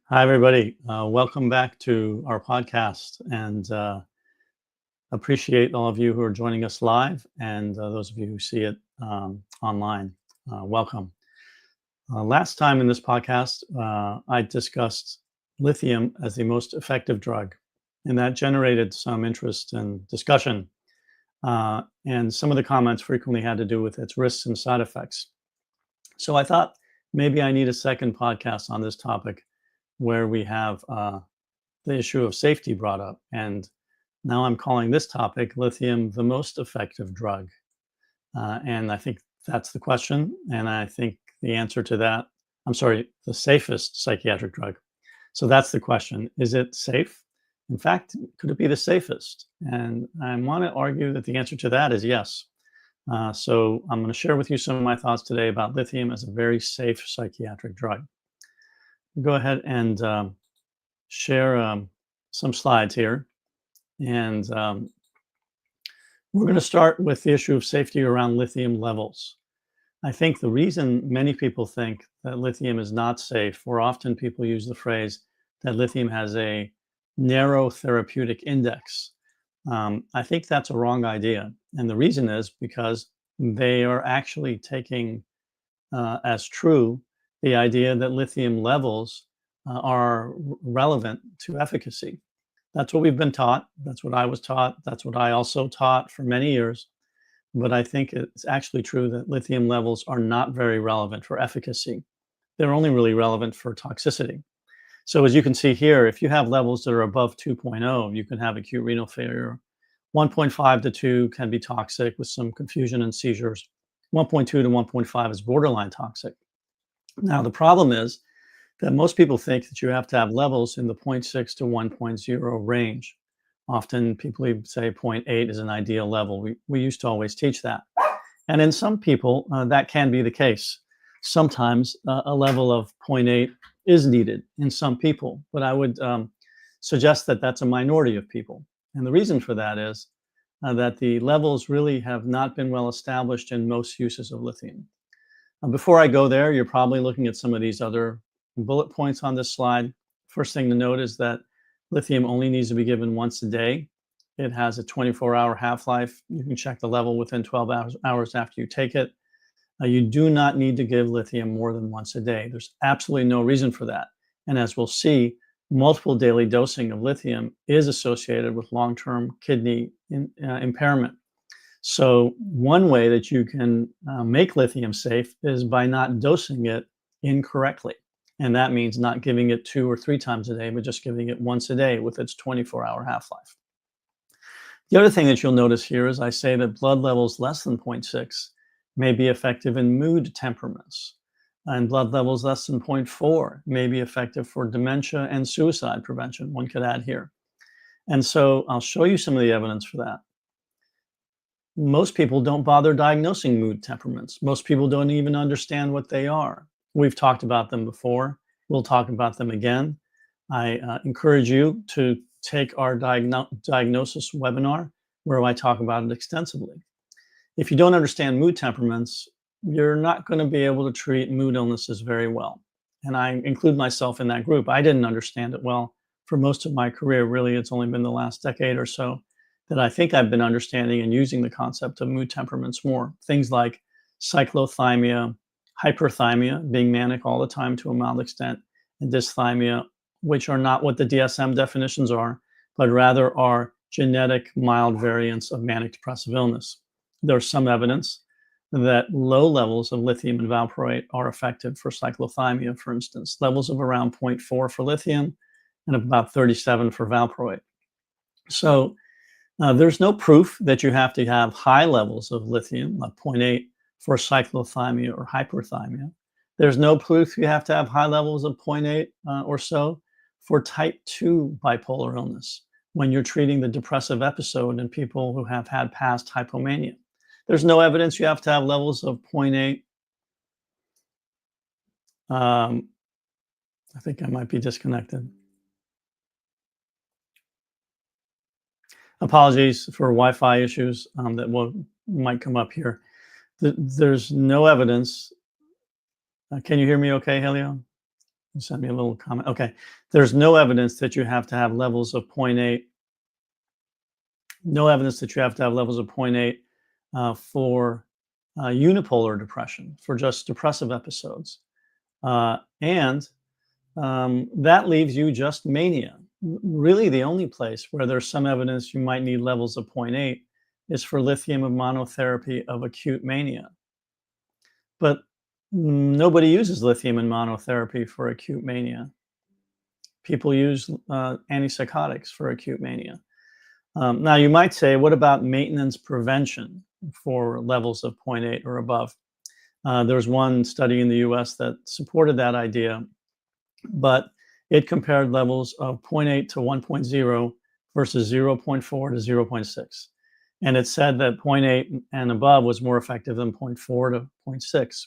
Hi, everybody. Welcome back to our podcast, and appreciate all of you who are joining us live, and those of you who see it online. Welcome. Last time in this podcast, I discussed lithium as the most effective drug, and that generated some interest and discussion. And some of the comments frequently had to do with its risks and side effects. So I thought maybe I need a second podcast on this topic where we have the issue of safety brought up. And now I'm calling this topic lithium the most effective drug. And I think that's the question. And I think the answer to that, I'm sorry, the safest psychiatric drug. So that's the question. Is it safe? In fact, could it be the safest? And I want to argue that the answer to that is yes. So I'm going to share with you some of my thoughts today about lithium as a very safe psychiatric drug. Go ahead and share some slides here. And we're going to start with the issue of safety around lithium levels. I think the reason many people think that lithium is not safe, or often people use the phrase that lithium has a narrow therapeutic index. I think that's a wrong idea. And the reason is because they are actually taking as true the idea that lithium levels are relevant to efficacy. That's what we've been taught. That's what I was taught. That's what I also taught for many years. But I think it's actually true that lithium levels are not very relevant for efficacy. They're only really relevant for toxicity. So as you can see here, if you have levels that are above 2.0, you can have acute renal failure. 1.5 to 2 can be toxic with some confusion and seizures. 1.2 to 1.5 is borderline toxic. Now, the problem is that most people think that you have to have levels in the 0.6 to 1.0 range. Often people even say 0.8 is an ideal level. We used to always teach that. And in some people, that can be the case. Sometimes a level of 0.8 is needed in some people, but I would suggest that that's a minority of people. And the reason for that is that the levels really have not been well established in most uses of lithium. Before I go there, you're probably looking at some of these other bullet points on this slide. First thing to note is that lithium only needs to be given once a day. It has a 24-hour half-life. You can check the level within 12 hours after you take it. You do not need to give lithium more than once a day. There's absolutely no reason for that. And as we'll see, multiple daily dosing of lithium is associated with long-term kidney impairment. So one way that you can make lithium safe is by not dosing it incorrectly. And that means not giving it 2 or 3 times a day, but just giving it once a day with its 24-hour half-life. The other thing that you'll notice here is I say that blood levels less than 0.6 may be effective in mood temperaments, and blood levels less than 0.4 may be effective for dementia and suicide prevention, one could add here. And so I'll show you some of the evidence for that. Most people don't bother diagnosing mood temperaments. Most people don't even understand what they are. We've talked about them before. We'll talk about them again. I encourage you to take our diagnosis webinar where I talk about it extensively. If you don't understand mood temperaments, you're not going to be able to treat mood illnesses very well. And I include myself in that group. I didn't understand it well for most of my career. Really, it's only been the last decade or so that I think I've been understanding and using the concept of mood temperaments more. Things like cyclothymia, hyperthymia, being manic all the time to a mild extent, and dysthymia, which are not what the DSM definitions are, but rather are genetic mild variants of manic depressive illness. There's some evidence that low levels of lithium and valproate are effective for cyclothymia, for instance, levels of around 0.4 for lithium and about 37 for valproate. So there's no proof that you have to have high levels of lithium, like 0.8, for cyclothymia or hyperthymia. There's no proof you have to have high levels of 0.8 or so for type 2 bipolar illness when you're treating the depressive episode in people who have had past hypomania. There's no evidence you have to have levels of 0.8. I think I might be disconnected. Apologies for Wi-Fi issues that might come up here. There's no evidence. Can you hear me okay, Helio? Send me a little comment. Okay. There's no evidence that you have to have levels of zero point 0.8. No evidence that you have to have levels of 0.8 for unipolar depression, for just depressive episodes. And that leaves you just mania. Really, the only place where there's some evidence you might need levels of 0.8 is for lithium monotherapy of acute mania. But nobody uses lithium in monotherapy for acute mania. People use antipsychotics for acute mania. Now, you might say, what about maintenance prevention for levels of 0.8 or above? There's one study in the US that supported that idea, but it compared levels of 0.8 to 1.0 versus 0.4 to 0.6. And it said that 0.8 and above was more effective than 0.4 to 0.6.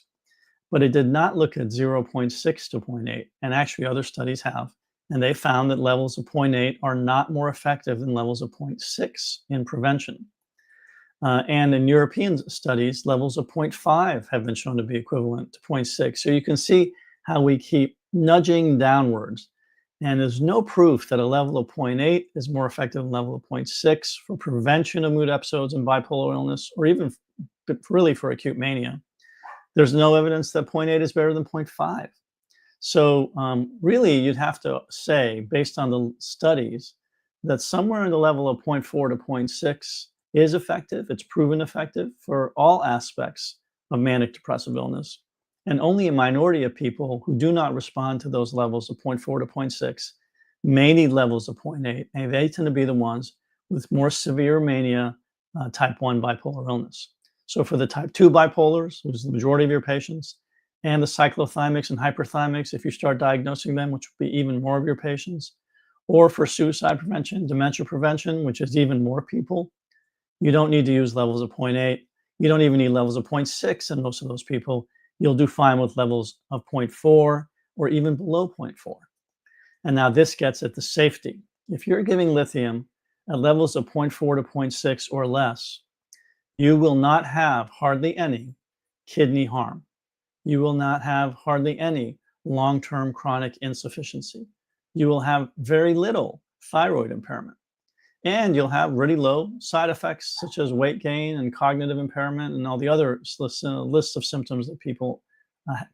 But it did not look at 0.6 to 0.8. And actually, other studies have. And they found that levels of 0.8 are not more effective than levels of 0.6 in prevention. And in European studies, levels of 0.5 have been shown to be equivalent to 0.6. So you can see how we keep nudging downwards. And there's no proof that a level of 0.8 is more effective than a level of 0.6 for prevention of mood episodes and bipolar illness, or even really for acute mania. There's no evidence that 0.8 is better than 0.5. So really, you'd have to say, based on the studies, that somewhere in the level of 0.4 to 0.6 is effective. It's proven effective for all aspects of manic depressive illness. And only a minority of people who do not respond to those levels of 0.4 to 0.6 may need levels of 0.8. And they tend to be the ones with more severe mania, type 1 bipolar illness. So for the type 2 bipolars, which is the majority of your patients, and the cyclothymics and hyperthymics, if you start diagnosing them, which will be even more of your patients, or for suicide prevention, dementia prevention, which is even more people, you don't need to use levels of 0.8. You don't even need levels of 0.6 in most of those people. You'll do fine with levels of 0.4 or even below 0.4. And now this gets at the safety. If you're giving lithium at levels of 0.4 to 0.6 or less, you will not have hardly any kidney harm. You will not have hardly any long-term chronic insufficiency. You will have very little thyroid impairment. And you'll have really low side effects such as weight gain and cognitive impairment and all the other lists of symptoms that people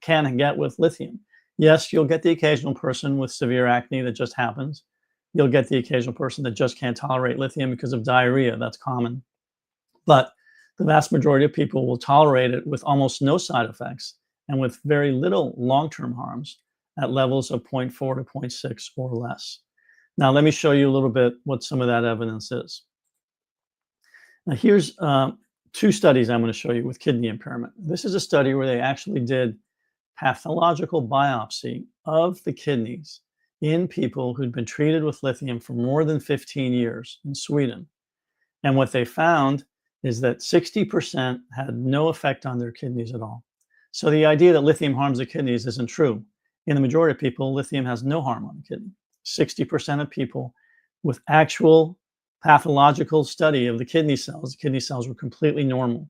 can get with lithium. Yes, you'll get the occasional person with severe acne that just happens. You'll get the occasional person that just can't tolerate lithium because of diarrhea. That's common. But the vast majority of people will tolerate it with almost no side effects and with very little long-term harms at levels of 0.4 to 0.6 or less. Now, let me show you a little bit what some of that evidence is. Now, here's two studies I'm going to show you with kidney impairment. This is a study where they actually did pathological biopsy of the kidneys in people who'd been treated with lithium for more than 15 years in Sweden. And what they found is that 60% had no effect on their kidneys at all. So the idea that lithium harms the kidneys isn't true. In the majority of people, lithium has no harm on the kidney. 60% of people with actual pathological study of the kidney cells were completely normal.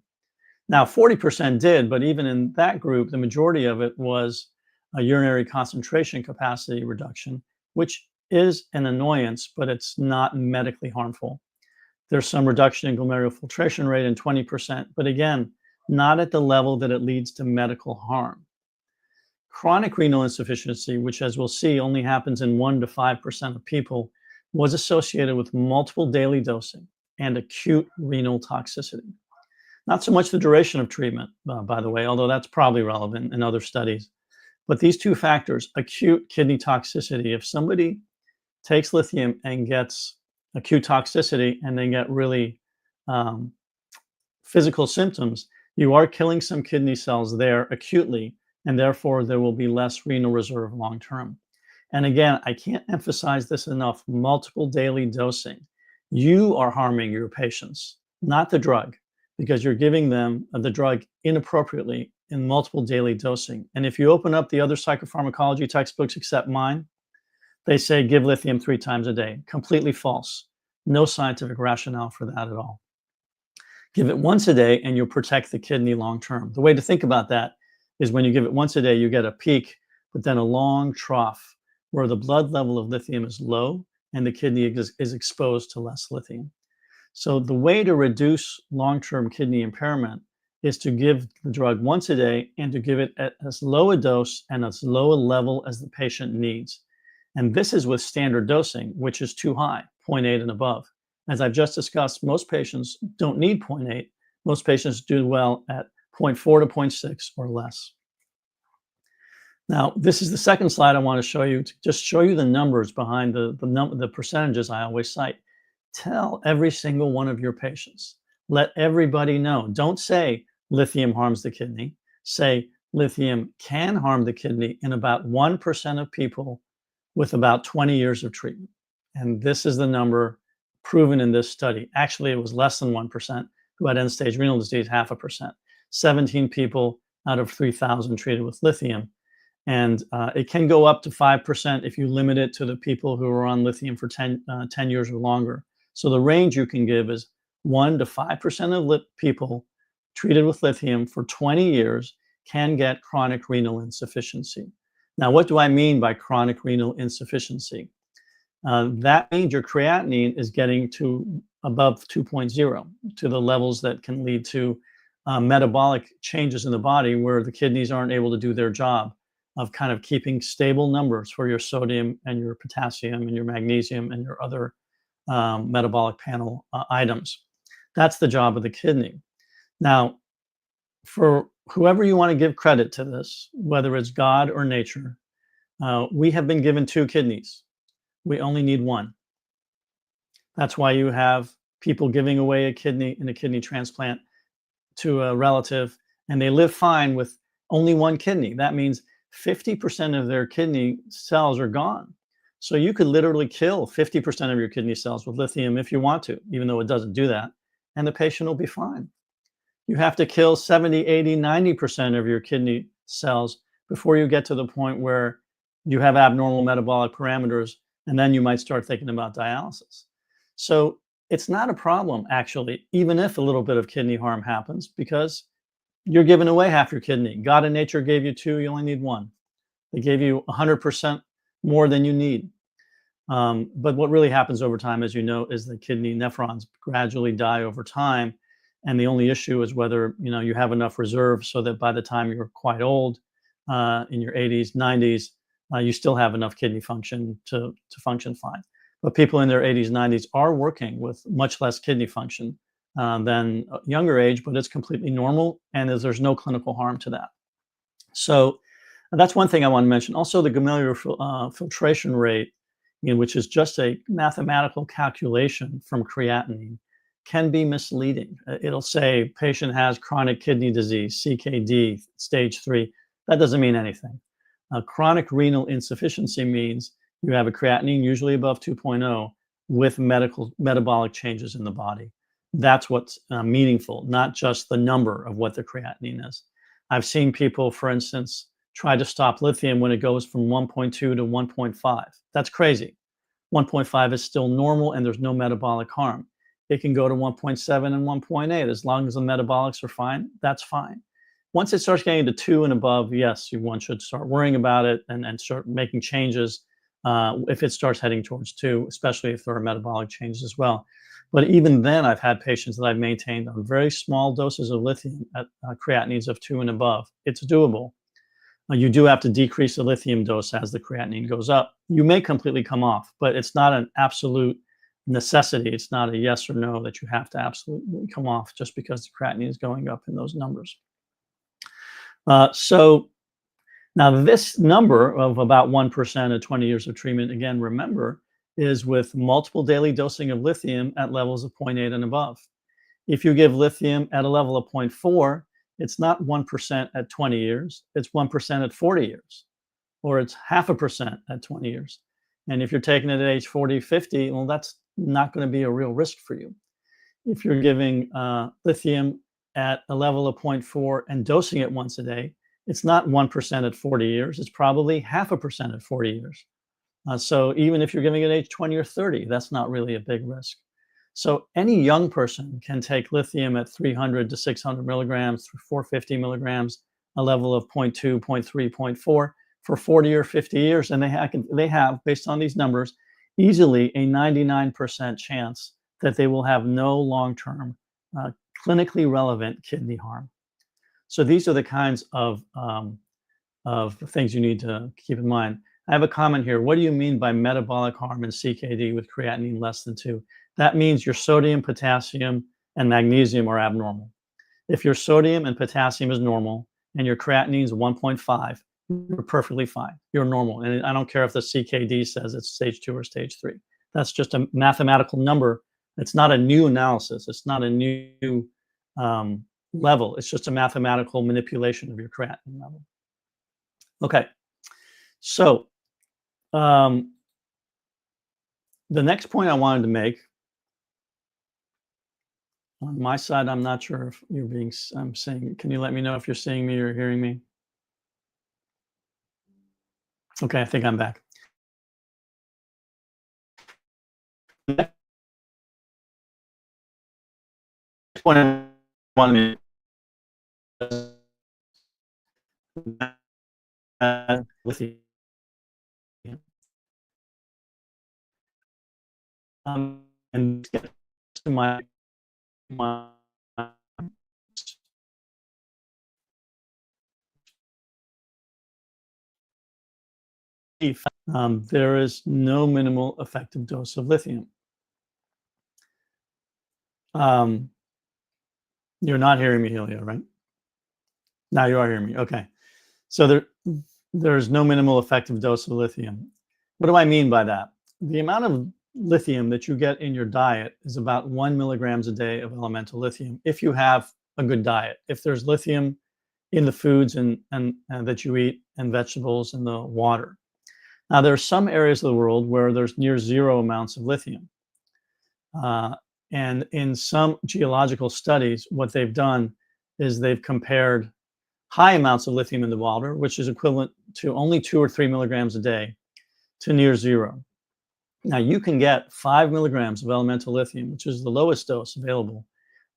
Now, 40% did, but even in that group, the majority of it was a urinary concentration capacity reduction, which is an annoyance, but it's not medically harmful. There's some reduction in glomerular filtration rate in 20%, but again, not at the level that it leads to medical harm. Chronic renal insufficiency, which as we'll see only happens in 1 to 5% of people, was associated with multiple daily dosing and acute renal toxicity. Not so much the duration of treatment, by the way, although that's probably relevant in other studies. But these two factors, acute kidney toxicity, if somebody takes lithium and gets acute toxicity and then get really physical symptoms, you are killing some kidney cells there acutely, and therefore there will be less renal reserve long term. And again, I can't emphasize this enough, multiple daily dosing. You are harming your patients, not the drug, because you're giving them the drug inappropriately in multiple daily dosing. And if you open up the other psychopharmacology textbooks except mine, they say give lithium 3 times a day. Completely false. No scientific rationale for that at all. Give it once a day and you'll protect the kidney long term. The way to think about that is when you give it once a day, you get a peak, but then a long trough where the blood level of lithium is low and the kidney is exposed to less lithium. So the way to reduce long-term kidney impairment is to give the drug once a day and to give it at as low a dose and as low a level as the patient needs. And this is with standard dosing, which is too high, 0.8 and above. As I've just discussed, most patients don't need 0.8. Most patients do well at 0.4 to 0.6 or less. Now, this is the second slide I want to show you, to just show you the numbers behind the percentages I always cite. Tell every single one of your patients. Let everybody know. Don't say lithium harms the kidney. Say lithium can harm the kidney in about 1% of people with about 20 years of treatment. And this is the number proven in this study. Actually, it was less than 1% who had end-stage renal disease, 0.5%. 17 people out of 3,000 treated with lithium. And it can go up to 5% if you limit it to the people who are on lithium for 10 years or longer. So the range you can give is 1 to 5% of people treated with lithium for 20 years can get chronic renal insufficiency. Now, what do I mean by chronic renal insufficiency? That means your creatinine is getting to above 2.0, to the levels that can lead to metabolic changes in the body where the kidneys aren't able to do their job of kind of keeping stable numbers for your sodium and your potassium and your magnesium and your other metabolic panel items. That's the job of the kidney. Now, for whoever you want to give credit to this, whether it's God or nature, we have been given 2 kidneys. We only need 1. That's why you have people giving away a kidney in a kidney transplant to a relative, and they live fine with only 1 kidney. That means 50% of their kidney cells are gone. So you could literally kill 50% of your kidney cells with lithium if you want to, even though it doesn't do that, and the patient will be fine. You have to kill 70, 80, 90% of your kidney cells before you get to the point where you have abnormal metabolic parameters, and then you might start thinking about dialysis. So it's not a problem, actually, even if a little bit of kidney harm happens, because you're giving away half your kidney. God and nature gave you 2, you only need 1. They gave you 100% more than you need. But what really happens over time, as you know, is the kidney nephrons gradually die over time. And the only issue is whether you have enough reserve so that by the time you're quite old, in your 80s, 90s, you still have enough kidney function to function fine. But people in their 80s, 90s are working with much less kidney function than a younger age, but it's completely normal, and there's no clinical harm to that. So that's one thing I want to mention. Also, the glomerular filtration rate, which is just a mathematical calculation from creatinine, can be misleading. It'll say patient has chronic kidney disease, CKD, stage 3. That doesn't mean anything. Chronic renal insufficiency means you have a creatinine usually above 2.0 with metabolic changes in the body. That's what's meaningful, not just the number of what the creatinine is. I've seen people, for instance, try to stop lithium when it goes from 1.2 to 1.5. That's crazy. 1.5 is still normal and there's no metabolic harm. It can go to 1.7 and 1.8. As long as the metabolics are fine, that's fine. Once it starts getting to 2 and above, yes, one should start worrying about it and start making changes if it starts heading towards 2, especially if there are metabolic changes as well. But even then, I've had patients that I've maintained on very small doses of lithium at creatinines of 2 and above. It's doable. You do have to decrease the lithium dose as the creatinine goes up. You may completely come off, but it's not an absolute necessity. It's not a yes or no that you have to absolutely come off just because the creatinine is going up in those numbers. So now this number of about 1% at 20 years of treatment, again, remember, is with multiple daily dosing of lithium at levels of 0.8 and above. If you give lithium at a level of 0.4, it's not 1% at 20 years, it's 1% at 40 years, or it's 0.5% at 20 years. And if you're taking it at age 40, 50, well, that's not going to be a real risk for you. If you're giving lithium at a level of 0.4 and dosing it once a day, it's not 1% at 40 years, it's probably 0.5% at 40 years. So even if you're giving it at age 20 or 30, that's not really a big risk. So any young person can take lithium at 300 to 600 milligrams, 450 milligrams, a level of 0.2, 0.3, 0.4 for for 40 or 50 years, and they have, based on these numbers, easily a 99% chance that they will have no long-term clinically relevant kidney harm. So these are the kinds of things you need to keep in mind. I have a comment here. What do you mean by metabolic harm in CKD with creatinine less than 2? That means your sodium, potassium, and magnesium are abnormal. If your sodium and potassium is normal and your creatinine is 1.5, you're perfectly fine. You're normal. And I don't care if the CKD says it's stage 2 or stage 3. That's just a mathematical number. It's not a new analysis. It's not a new level. It's just a mathematical manipulation of your creatinine level. Okay. So the next point I wanted to make, on my side, I'm not sure if I'm saying, can you let me know if you're seeing me or hearing me? Okay, I think I'm back. Next point I want to make with you. And get to my there is no minimal effective dose of lithium. You're not hearing me, Helio, right? Now you are hearing me. Okay. So there's no minimal effective dose of lithium. What do I mean by that? The amount of lithium that you get in your diet is about 1 milligrams a day of elemental lithium if you have a good diet. If there's lithium in the foods and that you eat and vegetables and the water. Now, there are some areas of the world where there's near zero amounts of lithium. And in some geological studies, what they've done is they've compared high amounts of lithium in the water, which is equivalent to only 2 or 3 milligrams a day, to near zero. Now, you can get 5 milligrams of elemental lithium, which is the lowest dose available,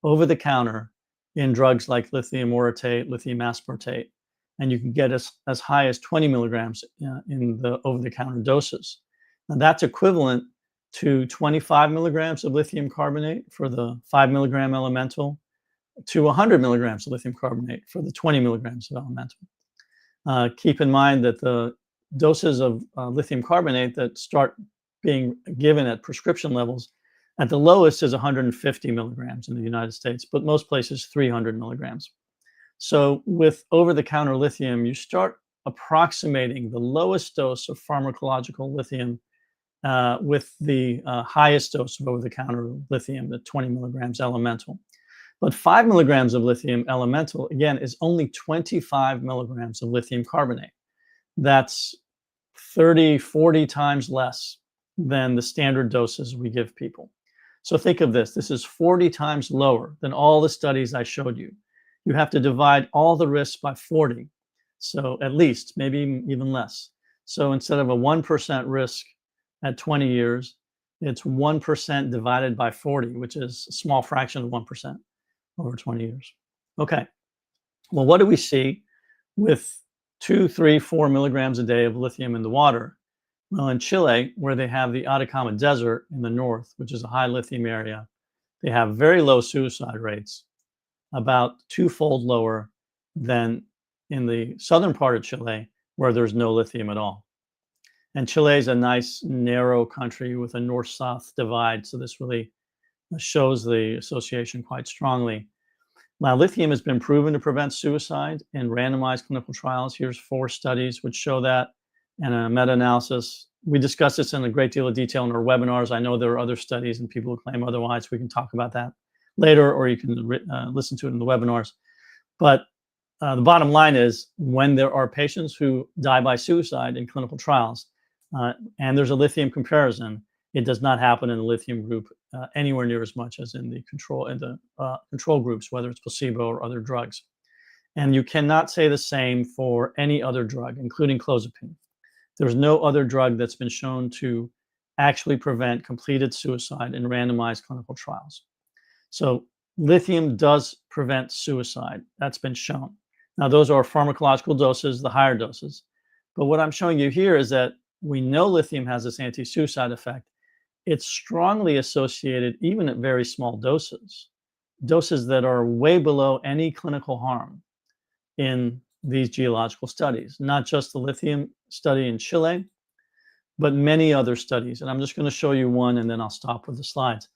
over the counter in drugs like lithium orotate, lithium aspartate, and you can get as high as 20 milligrams in the over-the-counter doses. Now, that's equivalent to 25 milligrams of lithium carbonate for the 5 milligram elemental, to 100 milligrams of lithium carbonate for the 20 milligrams of elemental. Keep in mind that the doses of lithium carbonate that start being given at prescription levels at the lowest is 150 milligrams in the United States, but most places 300 milligrams. So with over-the-counter lithium, you start approximating the lowest dose of pharmacological lithium with the highest dose of over-the-counter lithium, the 20 milligrams elemental. But 5 milligrams of lithium elemental, again, is only 25 milligrams of lithium carbonate. That's 30, 40 times less than the standard doses we give people. So think of this. This is 40 times lower than all the studies I showed you. You have to divide all the risks by 40. So at least, maybe even less. So instead of a 1% risk at 20 years, it's 1% divided by 40, which is a small fraction of 1% over 20 years. Okay. Well, what do we see with 2, 3, 4 milligrams a day of lithium in the water? Well, in Chile, where they have the Atacama Desert in the north, which is a high lithium area, they have very low suicide rates, about 2-fold lower than in the southern part of Chile, where there's no lithium at all. And Chile is a nice, narrow country with a north-south divide, so this really shows the association quite strongly. Now, lithium has been proven to prevent suicide in randomized clinical trials. Here's 4 studies which show that, and a meta-analysis. We discuss this in a great deal of detail in our webinars. I know there are other studies and people who claim otherwise. We can talk about that later, or you can listen to it in the webinars. But the bottom line is, when there are patients who die by suicide in clinical trials, and there's a lithium comparison, it does not happen in the lithium group anywhere near as much as in the control groups, whether it's placebo or other drugs. And you cannot say the same for any other drug, including clozapine. There's no other drug that's been shown to actually prevent completed suicide in randomized clinical trials. So lithium does prevent suicide. That's been shown. Now, those are pharmacological doses, the higher doses. But what I'm showing you here is that we know lithium has this anti-suicide effect. It's strongly associated even at very small doses, doses that are way below any clinical harm in these geological studies, not just the lithium study in Chile, but many other studies. And I'm just going to show you one, and then I'll stop with the slides.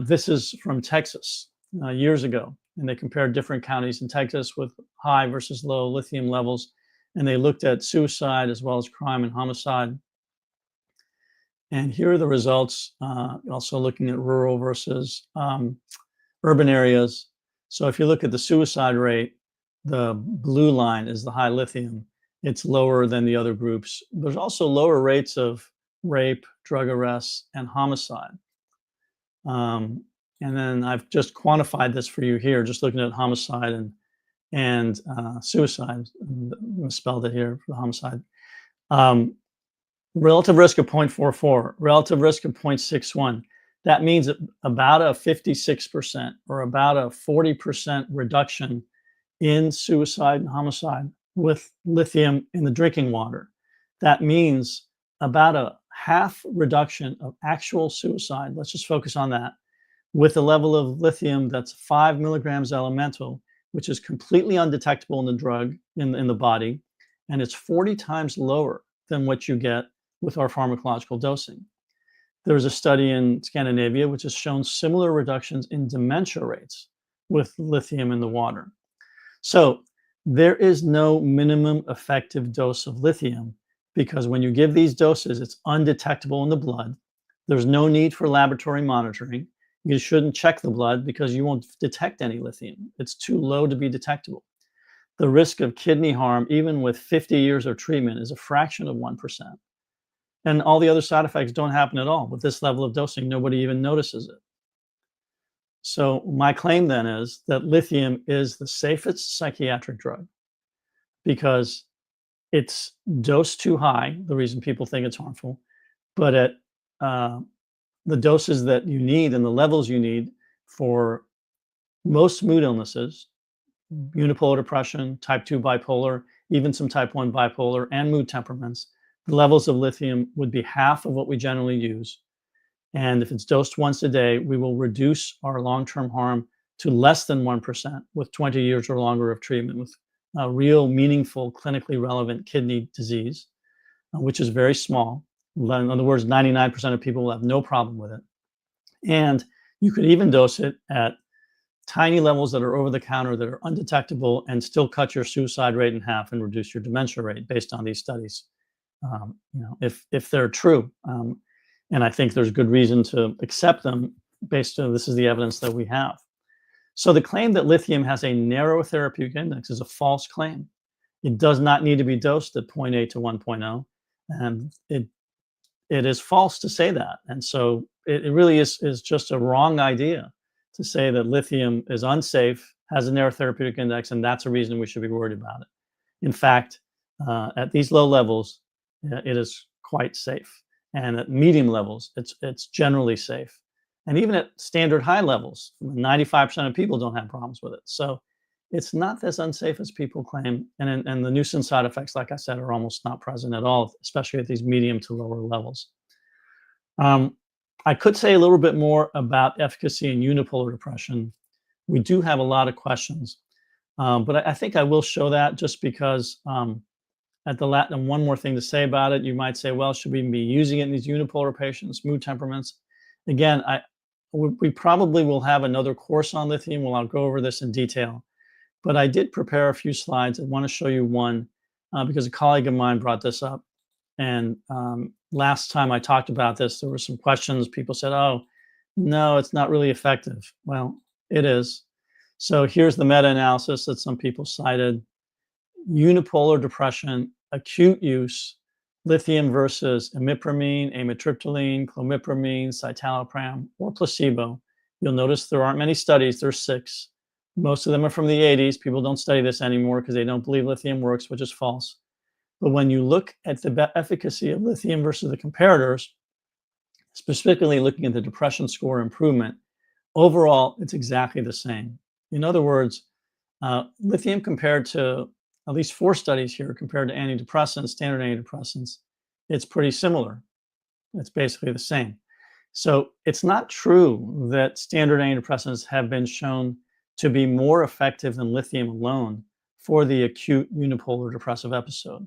This is from Texas years ago, and they compared different counties in Texas with high versus low lithium levels, and they looked at suicide as well as crime and homicide. And here are the results, also looking at rural versus urban areas. So if you look at the suicide rate, the blue line is the high lithium. It's lower than the other groups. There's also lower rates of rape, drug arrests, and homicide. And then I've just quantified this for you here, just looking at homicide and suicide. Misspelled it here for the homicide. Relative risk of 0.44, relative risk of 0.61. That means about a 56% or about a 40% reduction in suicide and homicide with lithium in the drinking water. That means about a half reduction of actual suicide. Let's just focus on that. With a level of lithium that's 5 milligrams elemental, which is completely undetectable in the drug in the body, and it's 40 times lower than what you get with our pharmacological dosing. There's a study in Scandinavia which has shown similar reductions in dementia rates with lithium in the water. So there is no minimum effective dose of lithium, because when you give these doses, it's undetectable in the blood. There's no need for laboratory monitoring. You shouldn't check the blood because you won't detect any lithium. It's too low to be detectable. The risk of kidney harm, even with 50 years of treatment, is a fraction of 1%. And all the other side effects don't happen at all. With this level of dosing, nobody even notices it. So my claim then is that lithium is the safest psychiatric drug because it's dosed too high, the reason people think it's harmful, but at the doses that you need and the levels you need for most mood illnesses, unipolar depression, type 2 bipolar, even some type 1 bipolar, and mood temperaments, the levels of lithium would be half of what we generally use. And if it's dosed once a day, we will reduce our long-term harm to less than 1% with 20 years or longer of treatment with real, meaningful, clinically relevant kidney disease, which is very small. In other words, 99% of people will have no problem with it. And you could even dose it at tiny levels that are over the counter that are undetectable and still cut your suicide rate in half and reduce your dementia rate based on these studies. If they're true. And I think there's good reason to accept them based on this is the evidence that we have. So the claim that lithium has a narrow therapeutic index is a false claim. It does not need to be dosed at 0.8 to 1.0. And it is false to say that. And so it really is just a wrong idea to say that lithium is unsafe, has a narrow therapeutic index, and that's a reason we should be worried about it. In fact, at these low levels, it is quite safe. And at medium levels, it's generally safe. And even at standard high levels, 95% of people don't have problems with it. So it's not as unsafe as people claim. And the nuisance side effects, like I said, are almost not present at all, especially at these medium to lower levels. I could say a little bit more about efficacy in unipolar depression. We do have a lot of questions, but I think I will show that just because at the and one more thing to say about it, you might say, well, should we be using it in these unipolar patients, mood temperaments? Again, we probably will have another course on lithium. Well, I'll go over this in detail, but I did prepare a few slides. I want to show you one because a colleague of mine brought this up. And last time I talked about this, there were some questions. People said, oh, no, it's not really effective. Well, it is. So here's the meta-analysis that some people cited. Unipolar depression, acute use, lithium versus imipramine, amitriptyline, clomipramine, citalopram, or placebo. You'll notice there aren't many studies. There's 6. Most of them are from the 80s. People don't study this anymore because they don't believe lithium works, which is false. But when you look at the efficacy of lithium versus the comparators, specifically looking at the depression score improvement, overall, it's exactly the same. In other words, lithium compared to at least 4 studies here compared to antidepressants, standard antidepressants, it's pretty similar. It's basically the same. So it's not true that standard antidepressants have been shown to be more effective than lithium alone for the acute unipolar depressive episode.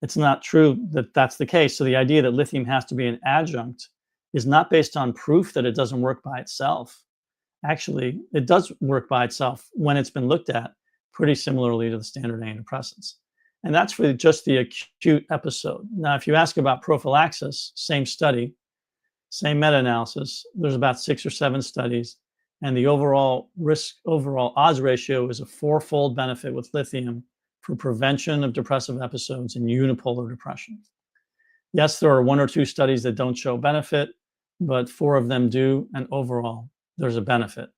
It's not true that that's the case. So the idea that lithium has to be an adjunct is not based on proof that it doesn't work by itself. Actually, it does work by itself when it's been looked at pretty similarly to the standard antidepressants. And that's for just the acute episode. Now, if you ask about prophylaxis, same study, same meta-analysis, there's about 6 or 7 studies, and the overall odds ratio is a 4-fold benefit with lithium for prevention of depressive episodes in unipolar depression. Yes, there are 1 or 2 studies that don't show benefit, but 4 of them do, and overall, there's a benefit.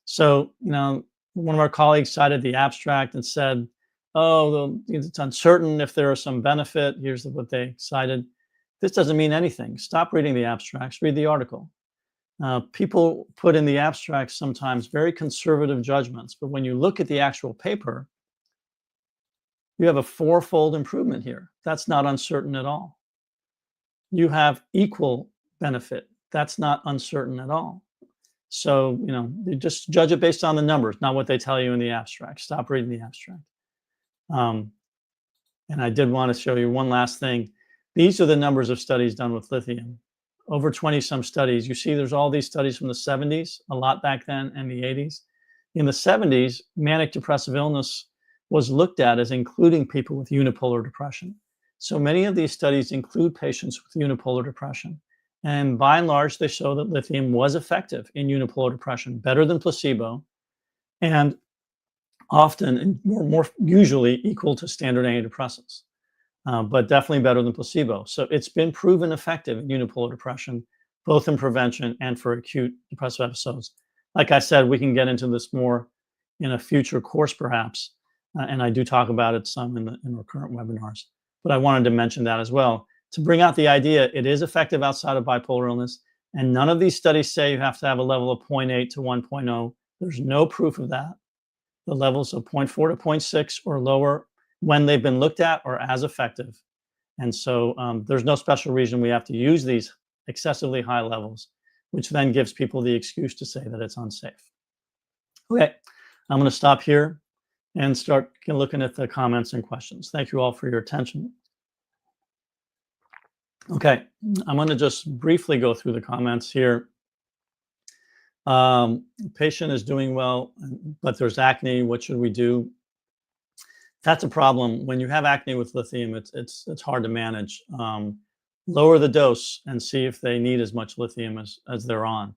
So, one of our colleagues cited the abstract and said, oh, it's uncertain if there is some benefit. Here's what they cited. This doesn't mean anything. Stop reading the abstracts, read the article. People put in the abstracts sometimes very conservative judgments, but when you look at the actual paper, you have a 4-fold improvement here. That's not uncertain at all. You have equal benefit. That's not uncertain at all. So, you just judge it based on the numbers, not what they tell you in the abstract. Stop reading the abstract. And I did want to show you one last thing. These are the numbers of studies done with lithium. Over 20 some studies. You see there's all these studies from the 70s, a lot back then, and the 80s. In the 70s, manic depressive illness was looked at as including people with unipolar depression. So many of these studies include patients with unipolar depression. And by and large, they show that lithium was effective in unipolar depression, better than placebo, and often and more usually equal to standard antidepressants, but definitely better than placebo. So it's been proven effective in unipolar depression, both in prevention and for acute depressive episodes. Like I said, we can get into this more in a future course, perhaps, and I do talk about it some in our current webinars. But I wanted to mention that as well to bring out the idea it is effective outside of bipolar illness, and none of these studies say you have to have a level of 0.8 to 1.0. There's no proof of that. The levels of 0.4 to 0.6 or lower, when they've been looked at, are as effective. And so there's no special reason we have to use these excessively high levels, which then gives people the excuse to say that it's unsafe. Okay, I'm going to stop here and start looking at the comments and questions. Thank you all for your attention. Okay, I'm going to just briefly go through the comments here. Patient is doing well, but there's acne. What should we do? That's a problem. When you have acne with lithium, it's hard to manage. Lower the dose and see if they need as much lithium as they're on.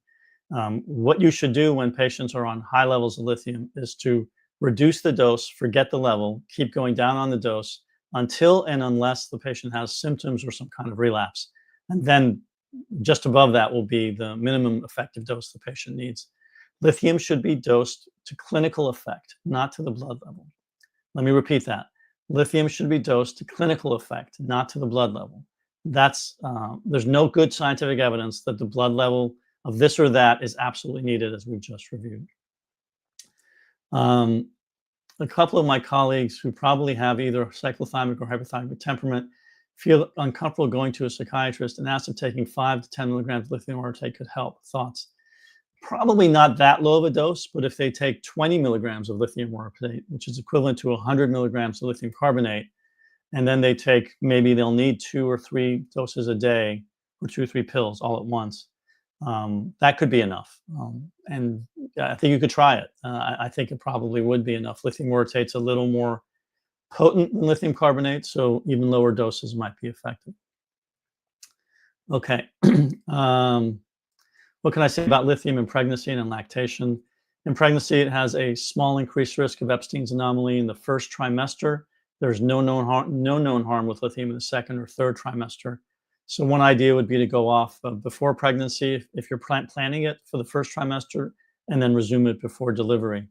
What you should do when patients are on high levels of lithium is to reduce the dose, forget the level, keep going down on the dose until and unless the patient has symptoms or some kind of relapse. And then just above that will be the minimum effective dose the patient needs. Lithium should be dosed to clinical effect, not to the blood level. Let me repeat that. Lithium should be dosed to clinical effect, not to the blood level. There's no good scientific evidence that the blood level of this or that is absolutely needed, as we've just reviewed. A couple of my colleagues who probably have either cyclothymic or hyperthymic temperament feel uncomfortable going to a psychiatrist and ask if taking 5 to 10 milligrams of lithium orotate could help. Thoughts? Probably not that low of a dose, but if they take 20 milligrams of lithium orotate, which is equivalent to 100 milligrams of lithium carbonate, and then maybe they'll need 2 or 3 doses a day, or 2 or 3 pills all at once. That could be enough. And I think you could try it. I think it probably would be enough. Lithium orotate's a little more potent than lithium carbonate, so even lower doses might be effective. Okay. What can I say about lithium in pregnancy and in lactation? In pregnancy, it has a small increased risk of Epstein's anomaly in the first trimester. There's no known harm with lithium in the second or third trimester. So one idea would be to go off before pregnancy if you're planning it for the first trimester, and then resume it before delivery.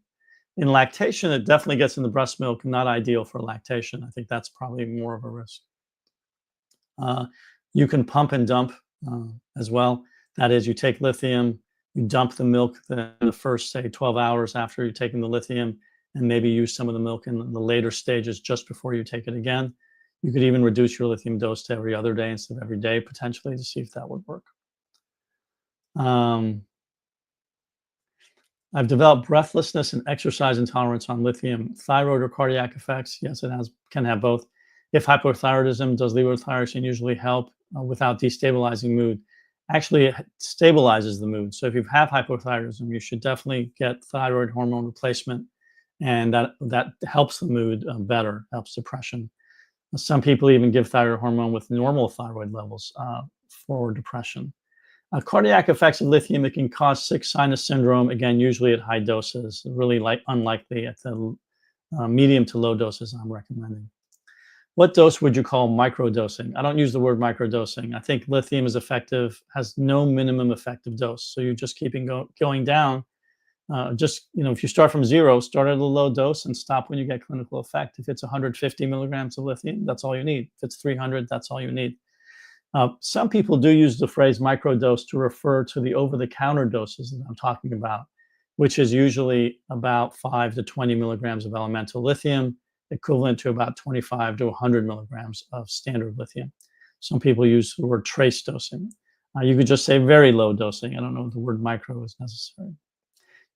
In lactation, it definitely gets in the breast milk, not ideal for lactation. I think that's probably more of a risk. You can pump and dump as well. That is, you take lithium, you dump the milk the first, say, 12 hours after you're taking the lithium, and maybe use some of the milk in the later stages just before you take it again. You could even reduce your lithium dose to every other day instead of every day, potentially, to see if that would work. I've developed breathlessness and exercise intolerance on lithium. Thyroid or cardiac effects? Yes, it can have both. If hypothyroidism, does levothyroxine usually help without destabilizing mood? Actually, it stabilizes the mood. So if you have hypothyroidism, you should definitely get thyroid hormone replacement, and that helps the mood better, helps depression. Some people even give thyroid hormone with normal thyroid levels for depression. Cardiac effects of lithium, it can cause sick sinus syndrome, again, usually at high doses, really unlikely at the medium to low doses I'm recommending. What dose would you call microdosing? I don't use the word microdosing. I think lithium is effective, has no minimum effective dose. So you're just keeping going down. If you start from zero, start at a low dose and stop when you get clinical effect. If it's 150 milligrams of lithium, that's all you need. If it's 300, that's all you need. Some people do use the phrase microdose to refer to the over-the-counter doses that I'm talking about, which is usually about 5 to 20 milligrams of elemental lithium, equivalent to about 25 to 100 milligrams of standard lithium. Some people use the word trace dosing. You could just say very low dosing. I don't know if the word micro is necessary.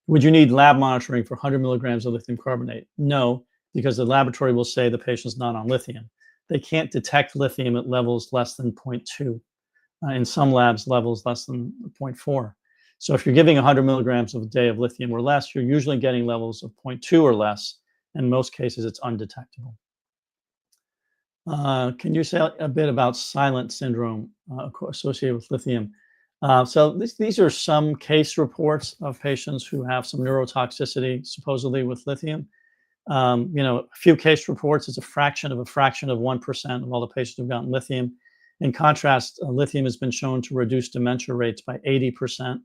Would you need lab monitoring for 100 milligrams of lithium carbonate? No, because the laboratory will say the patient's not on lithium. They can't detect lithium at levels less than 0.2. In some labs, levels less than 0.4. So if you're giving 100 milligrams a day of lithium or less, you're usually getting levels of 0.2 or less. In most cases, it's undetectable. Can you say a bit about silent syndrome associated with lithium? So these are some case reports of patients who have some neurotoxicity, supposedly with lithium. A few case reports is a fraction of 1% of all the patients who've gotten lithium. In contrast, lithium has been shown to reduce dementia rates by 80%.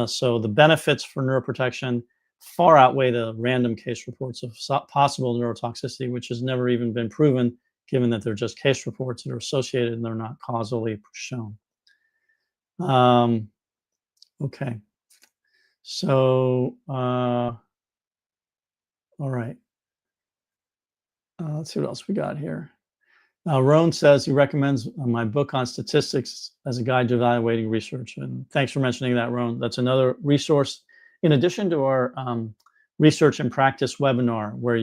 So the benefits for neuroprotection far outweigh the random case reports of possible neurotoxicity, which has never even been proven, given that they're just case reports that are associated and they're not causally shown. Okay. So, all right. Let's see what else we got here. Roan says he recommends my book on statistics as a guide to evaluating research. And thanks for mentioning that, Roan. That's another resource. In addition to our research and practice webinar, where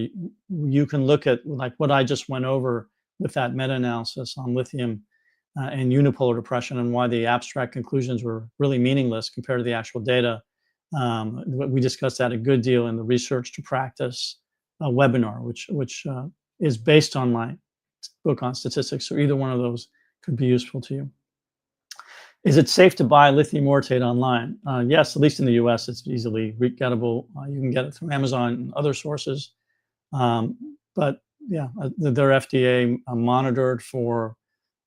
you can look at like what I just went over with that meta-analysis on lithium and unipolar depression and why the abstract conclusions were really meaningless compared to the actual data. We discussed that a good deal in the research to practice webinar, which is based on my book on statistics. So either one of those could be useful to you. Is it safe to buy lithium orotate online? Yes, at least in the US, it's easily gettable. You can get it through Amazon and other sources. But yeah, they're FDA monitored for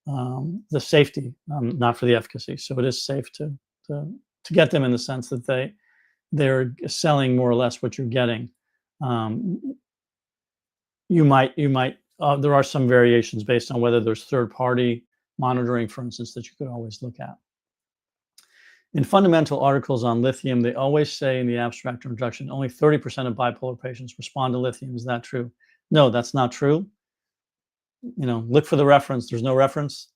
the safety, not for the efficacy. So it is safe to get them in the sense that they're selling more or less what you're getting. You might there are some variations based on whether there's third-party monitoring, for instance, that you could always look at. In fundamental articles on lithium, they always say in the abstract or introduction, only 30% of bipolar patients respond to lithium. Is that true? No, that's not true. Look for the reference. There's no reference.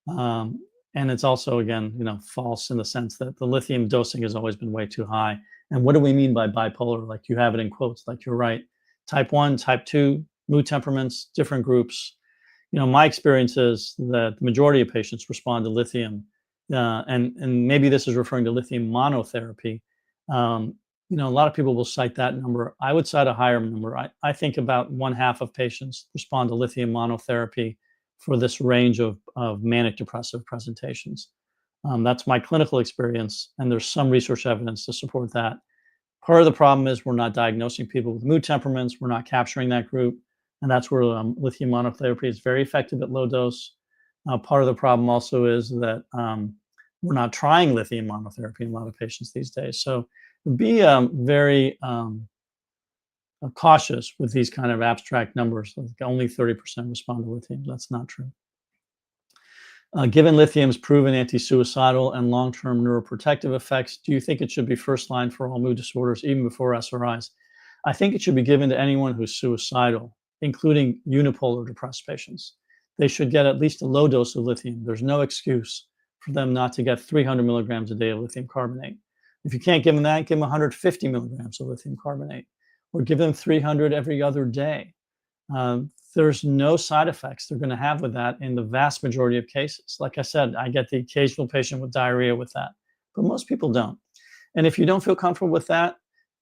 And it's also, again, false in the sense that the lithium dosing has always been way too high. And what do we mean by bipolar? Like you have it in quotes, like you're right. Type 1, type 2, mood temperaments, different groups. My experience is that the majority of patients respond to lithium. And maybe this is referring to lithium monotherapy. A lot of people will cite that number. I would cite a higher number. I think about 1/2 of patients respond to lithium monotherapy for this range of manic depressive presentations. That's my clinical experience, and there's some research evidence to support that. Part of the problem is we're not diagnosing people with mood temperaments. We're not capturing that group, and that's where lithium monotherapy is very effective at low dose. Part of the problem also is that we're not trying lithium monotherapy in a lot of patients these days. So be very cautious with these kind of abstract numbers. Like only 30% respond to lithium. That's not true. Given lithium's proven anti-suicidal and long-term neuroprotective effects, do you think it should be first line for all mood disorders, even before SRIs? I think it should be given to anyone who's suicidal, including unipolar depressed patients. They should get at least a low dose of lithium. There's no excuse for them not to get 300 milligrams a day of lithium carbonate. If you can't give them that, give them 150 milligrams of lithium carbonate, or give them 300 every other day. There's no side effects they're going to have with that in the vast majority of cases. Like I said, I get the occasional patient with diarrhea with that, but most people don't. And if you don't feel comfortable with that,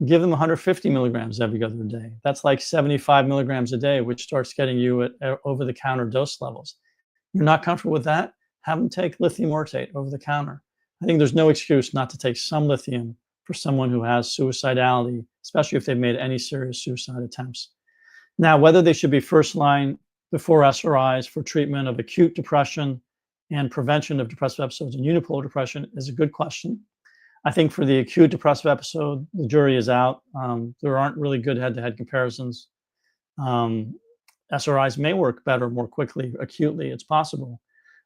give them 150 milligrams every other day. That's like 75 milligrams a day, which starts getting you at over-the-counter dose levels. You're not comfortable with that? Have them take lithium orotate over the counter. I think there's no excuse not to take some lithium for someone who has suicidality, especially if they've made any serious suicide attempts. Now, whether they should be first line before SRIs for treatment of acute depression and prevention of depressive episodes and unipolar depression is a good question. I think for the acute depressive episode, the jury is out. There aren't really good head-to-head comparisons. SRIs may work better more quickly acutely, it's possible.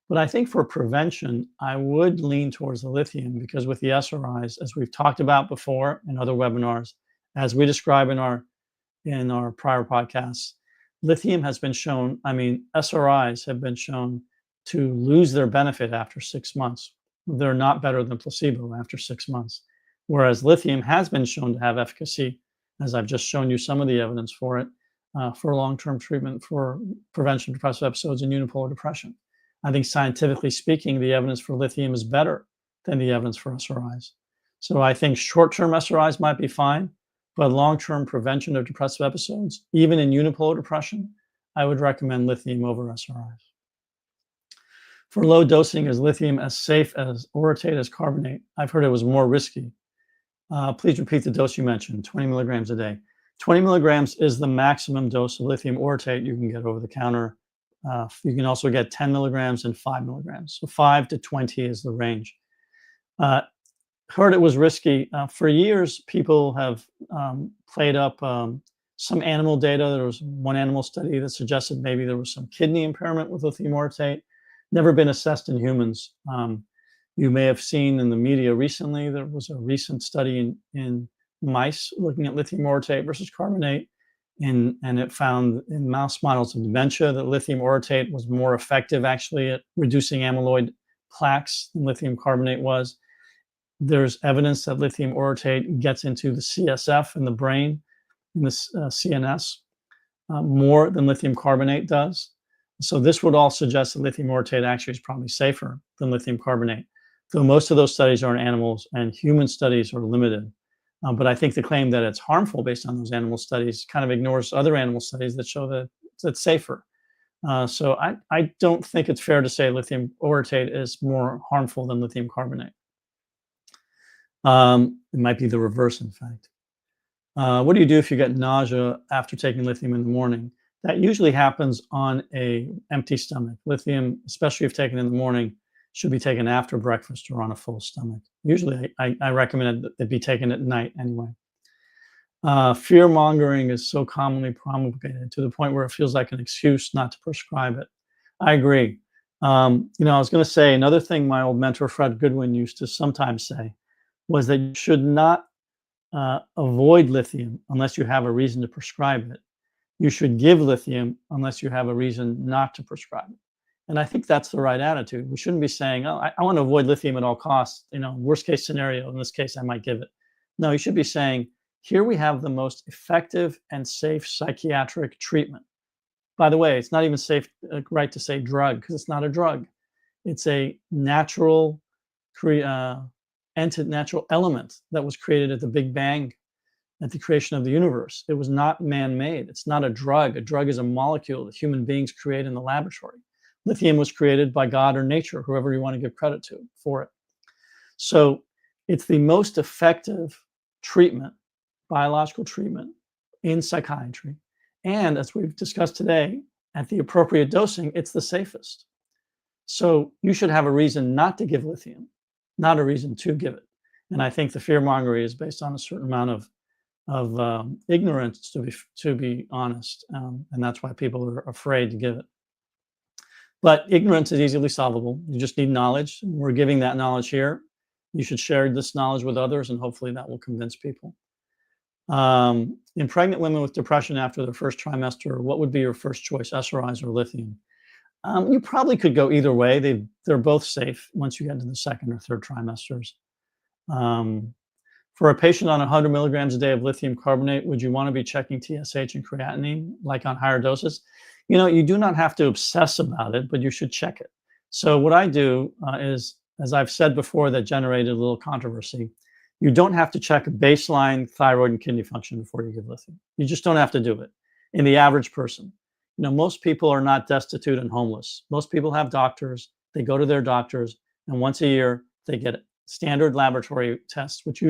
But I think for prevention, I would lean towards the lithium, because with the SRIs, as we've talked about before in other webinars, as we describe in our prior podcasts, lithium has been shown, SRIs have been shown to lose their benefit after 6 months. They're not better than placebo after 6 months. Whereas lithium has been shown to have efficacy, as I've just shown you some of the evidence for it, for long-term treatment for prevention of depressive episodes and unipolar depression. I think scientifically speaking, the evidence for lithium is better than the evidence for SRIs. So I think short-term SRIs might be fine, but long-term prevention of depressive episodes, even in unipolar depression, I would recommend lithium over SRIs. For low dosing, is lithium as safe as orotate as carbonate? I've heard it was more risky. Please repeat the dose you mentioned, 20 milligrams a day. 20 milligrams is the maximum dose of lithium orotate you can get over the counter. You can also get 10 milligrams and 5 milligrams. So 5 to 20 is the range. Heard it was risky. For years, people have played up some animal data. There was one animal study that suggested maybe there was some kidney impairment with lithium orotate. Never been assessed in humans. You may have seen in the media recently, there was a recent study in mice looking at lithium orotate versus carbonate, and it found in mouse models of dementia that lithium orotate was more effective actually at reducing amyloid plaques than lithium carbonate was. There's evidence that lithium orotate gets into the CSF in the brain, in the CNS, more than lithium carbonate does. So this would all suggest that lithium orotate actually is probably safer than lithium carbonate, though most of those studies are in animals and human studies are limited. But I think the claim that it's harmful based on those animal studies kind of ignores other animal studies that show that it's safer. So I don't think it's fair to say lithium orotate is more harmful than lithium carbonate. It might be the reverse, in fact. What do you do if you get nausea after taking lithium in the morning? That usually happens on an empty stomach. Lithium, especially if taken in the morning, should be taken after breakfast or on a full stomach. Usually, I recommend that it be taken at night anyway. Fear mongering is so commonly promulgated to the point where it feels like an excuse not to prescribe it. I agree. I was going to say another thing my old mentor Fred Goodwin used to sometimes say was that you should not avoid lithium unless you have a reason to prescribe it. You should give lithium unless you have a reason not to prescribe it. And I think that's the right attitude. We shouldn't be saying, oh, I want to avoid lithium at all costs. Worst case scenario, in this case, I might give it. No, you should be saying, here we have the most effective and safe psychiatric treatment. By the way, it's not even safe, right to say drug, because it's not a drug. It's a natural natural element that was created at the Big Bang, at the creation of the universe. It was not man-made. It's not a drug. A drug is a molecule that human beings create in the laboratory. Lithium was created by God or nature, whoever you want to give credit to for it. So it's the most effective treatment, biological treatment in psychiatry. And as we've discussed today, at the appropriate dosing, it's the safest. So you should have a reason not to give lithium, not a reason to give it. And I think the fear-mongering is based on a certain amount of ignorance, to be honest, and that's why people are afraid to give it. But ignorance is easily solvable. You just need knowledge. We're giving that knowledge here. You should share this knowledge with others, and hopefully that will convince people. In pregnant women with depression after their first trimester, what would be your first choice, SRIs or lithium? You probably could go either way. They're both safe once you get into the second or third trimesters. Um, for a patient on 100 milligrams a day of lithium carbonate, would you want to be checking TSH and creatinine like on higher doses? You do not have to obsess about it, but you should check it. So what I do is, as I've said before, that generated a little controversy. You don't have to check baseline thyroid and kidney function before you give lithium. You just don't have to do it in the average person. Most people are not destitute and homeless. Most people have doctors. They go to their doctors, and once a year they get standard laboratory tests, which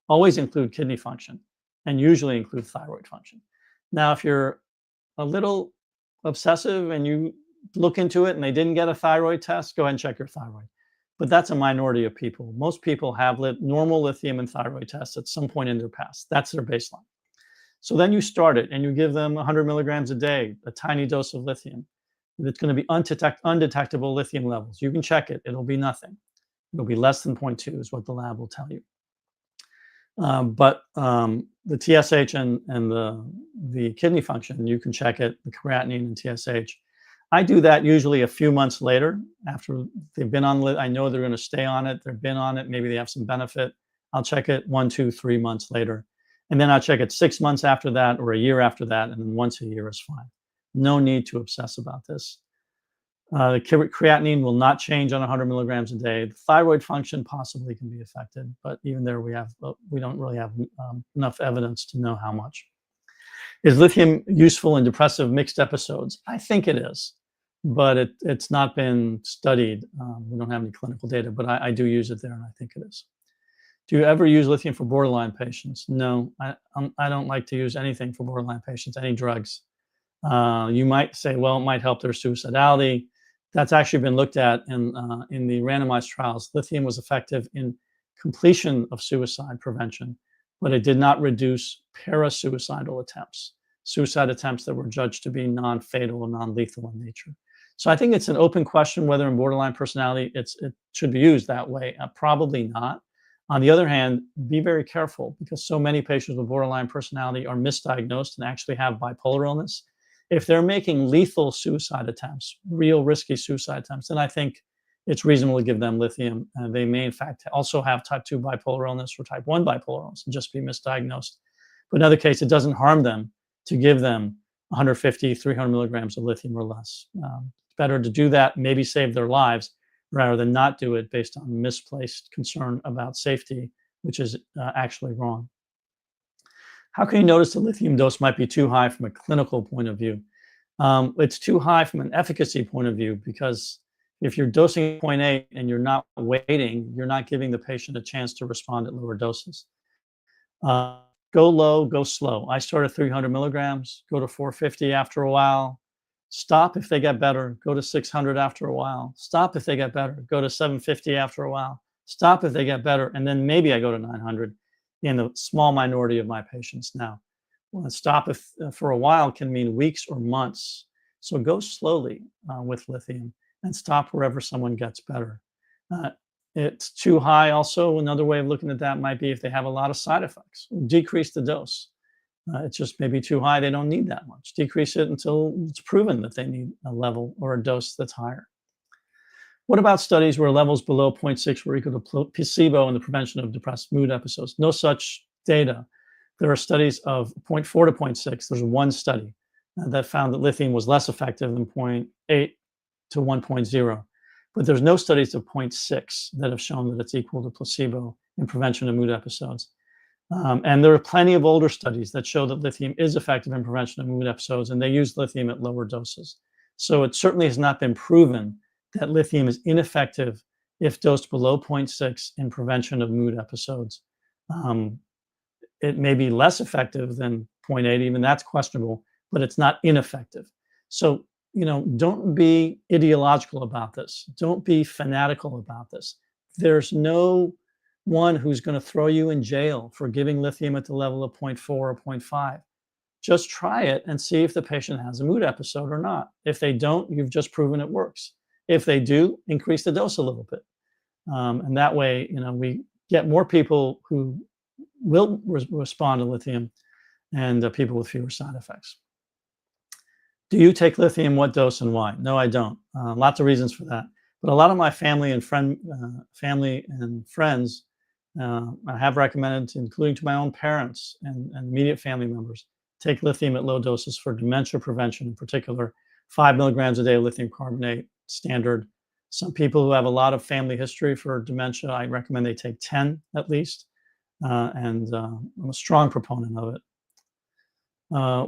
always include kidney function and usually include thyroid function. Now, if you're a little obsessive and you look into it and they didn't get a thyroid test, go ahead and check your thyroid. But that's a minority of people. Most people have normal lithium and thyroid tests at some point in their past. That's their baseline. So then you start it and you give them 100 milligrams a day, a tiny dose of lithium. It's going to be undetectable lithium levels. You can check it. It'll be nothing. It'll be less than 0.2 is what the lab will tell you. But the TSH and the kidney function, you can check it, the creatinine and TSH. I do that usually a few months later after they've been on I know they're going to stay on it. They've been on it. Maybe they have some benefit. I'll check it 1, 2, 3 months later. And then I'll check it 6 months after that or a year after that. And then once a year is fine. No need to obsess about this. The creatinine will not change on 100 milligrams a day. The thyroid function possibly can be affected, but even there we don't really have enough evidence to know how much. Is lithium useful in depressive mixed episodes? I think it is, but it's not been studied. We don't have any clinical data, but I do use it there, and I think it is. Do you ever use lithium for borderline patients? No, I don't like to use anything for borderline patients, any drugs. You might say, well, it might help their suicidality. That's actually been looked at in the randomized trials. Lithium was effective in completion of suicide prevention, but it did not reduce parasuicidal attempts, suicide attempts that were judged to be non-fatal or non-lethal in nature. So I think it's an open question whether in borderline personality it should be used that way. Probably not. On the other hand, be very careful because so many patients with borderline personality are misdiagnosed and actually have bipolar illness. If they're making lethal suicide attempts, real risky suicide attempts, then I think it's reasonable to give them lithium. They may, in fact, also have type 2 bipolar illness or type 1 bipolar illness and just be misdiagnosed. But in other cases, it doesn't harm them to give them 150, 300 milligrams of lithium or less. It's better to do that, maybe save their lives, rather than not do it based on misplaced concern about safety, which is actually wrong. How can you notice the lithium dose might be too high from a clinical point of view? It's too high from an efficacy point of view because if you're dosing 0.8 and you're not waiting, you're not giving the patient a chance to respond at lower doses. Go low, go slow. I start at 300 milligrams, go to 450 after a while. Stop if they get better, go to 600 after a while. Stop if they get better, go to 750 after a while. Stop if they get better, and then maybe I go to 900 in a small minority of my patients now. Well, stop for a while can mean weeks or months. So go slowly with lithium and stop wherever someone gets better. It's too high also. Another way of looking at that might be if they have a lot of side effects. Decrease the dose. It's just maybe too high. They don't need that much. Decrease it until it's proven that they need a level or a dose that's higher. What about studies where levels below 0.6 were equal to placebo in the prevention of depressive mood episodes? No such data. There are studies of 0.4 to 0.6. There's one study that found that lithium was less effective than 0.8 to 1.0. But there's no studies of 0.6 that have shown that it's equal to placebo in prevention of mood episodes. And there are plenty of older studies that show that lithium is effective in prevention of mood episodes, and they use lithium at lower doses. So it certainly has not been proven that lithium is ineffective if dosed below 0.6 in prevention of mood episodes. It may be less effective than 0.8, even that's questionable, but it's not ineffective. So, don't be ideological about this. Don't be fanatical about this. There's no one who's going to throw you in jail for giving lithium at the level of 0.4 or 0.5. Just try it and see if the patient has a mood episode or not. If they don't, you've just proven it works. If they do, increase the dose a little bit. And that way, we get more people who will respond to lithium, and people with fewer side effects. Do you take lithium? What dose and why? No, I don't. Lots of reasons for that. But a lot of my family and friends I have recommended, including to my own parents and immediate family members, take lithium at low doses for dementia prevention, in particular, 5 milligrams a day of lithium carbonate, standard. Some people who have a lot of family history for dementia, I recommend they take 10 at least, and I'm a strong proponent of it.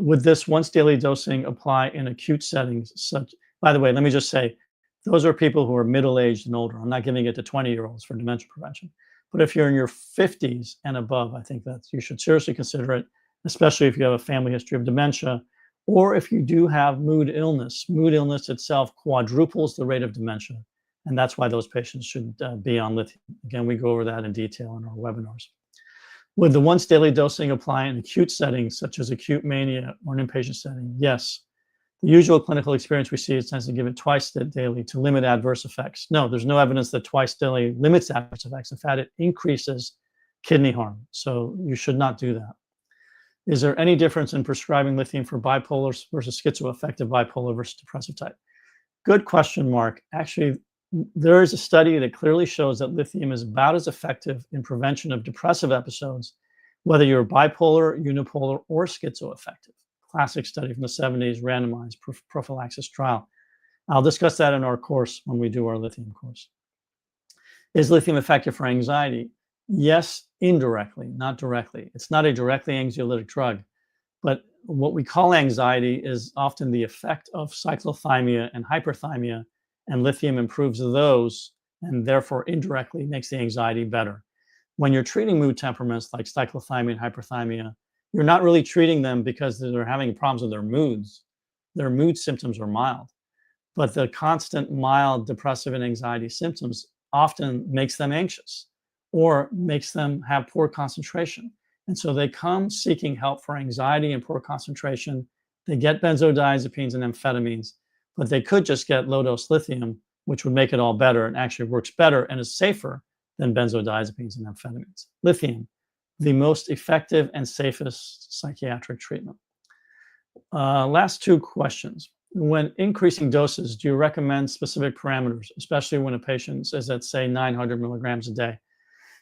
Would this once daily dosing apply in acute settings? By the way, let me just say, those are people who are middle-aged and older. I'm not giving it to 20-year-olds for dementia prevention. But if you're in your 50s and above, I think that you should seriously consider it, especially if you have a family history of dementia, or if you do have mood illness. Mood illness itself quadruples the rate of dementia, and that's why those patients should be on lithium. Again, we go over that in detail in our webinars. Would the once daily dosing apply in acute settings, such as acute mania or an inpatient setting? Yes. The usual clinical experience we see is tends to give it twice daily to limit adverse effects. No, there's no evidence that twice daily limits adverse effects. In fact, it increases kidney harm. So you should not do that. Is there any difference in prescribing lithium for bipolar versus schizoaffective bipolar versus depressive type? Good question, Mark. Actually, there is a study that clearly shows that lithium is about as effective in prevention of depressive episodes, whether you're bipolar, unipolar, or schizoaffective. Classic study from the 70s, randomized prophylaxis trial. I'll discuss that in our course when we do our lithium course. Is lithium effective for anxiety? Yes, indirectly, not directly. It's not a directly anxiolytic drug, but what we call anxiety is often the effect of cyclothymia and hyperthymia, and lithium improves those and therefore indirectly makes the anxiety better. When you're treating mood temperaments like cyclothymia and hyperthymia, you're not really treating them because they're having problems with their moods. Their mood symptoms are mild, but the constant mild depressive and anxiety symptoms often makes them anxious or makes them have poor concentration. And so they come seeking help for anxiety and poor concentration. They get benzodiazepines and amphetamines, but they could just get low-dose lithium, which would make it all better and actually works better and is safer than benzodiazepines and amphetamines. Lithium, the most effective and safest psychiatric treatment. Last two questions. When increasing doses, do you recommend specific parameters, especially when a patient is at, say, 900 milligrams a day?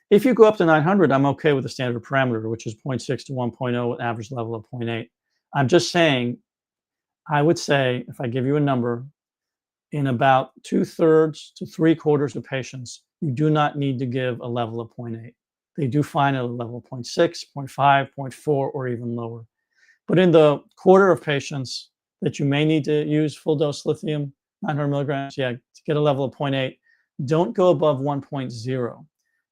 If you go up to 900, I'm okay with the standard parameter, which is 0.6 to 1.0 with average level of 0.8. I'm just saying, I would say, if I give you a number, in about 2/3 to 3/4 of patients, you do not need to give a level of 0.8. They do fine at a level of 0.6, 0.5, 0.4, or even lower. But in the quarter of patients that you may need to use full dose lithium, 900 milligrams, to get a level of 0.8, don't go above 1.0.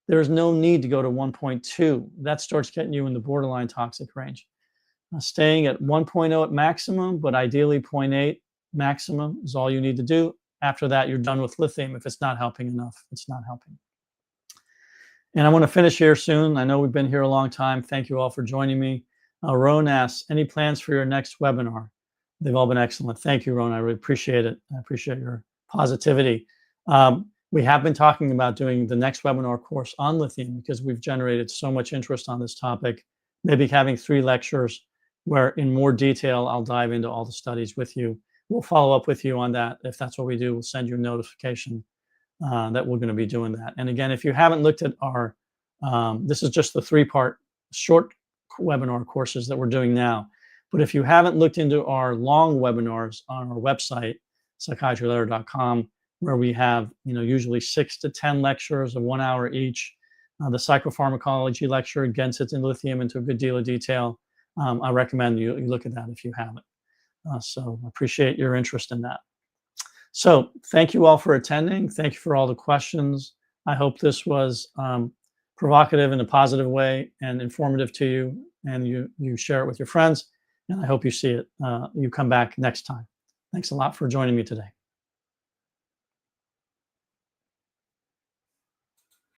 There is no need to go to 1.2. That starts getting you in the borderline toxic range. Staying at 1.0 at maximum, but ideally 0.8 maximum is all you need to do. After that, you're done with lithium. If it's not helping enough, it's not helping. And I want to finish here soon. I know we've been here a long time. Thank you all for joining me. Roan asks, any plans for your next webinar? They've all been excellent. Thank you, Roan. I really appreciate it. I appreciate your positivity. We have been talking about doing the next webinar course on lithium because we've generated so much interest on this topic. Maybe having 3 lectures where in more detail, I'll dive into all the studies with you. We'll follow up with you on that. If that's what we do, we'll send you a notification that we're going to be doing that. And again, if you haven't looked at our, this is just the 3-part short webinar courses that we're doing now. But if you haven't looked into our long webinars on our website, psychiatryletter.com, where we have, usually 6 to 10 lectures of 1 hour each. The psychopharmacology lecture, again, sits in lithium into a good deal of detail. I recommend you look at that if you haven't. So I appreciate your interest in that. So thank you all for attending. Thank you for all the questions. I hope this was provocative in a positive way and informative to you, and you share it with your friends. And I hope you see it. You come back next time. Thanks a lot for joining me today.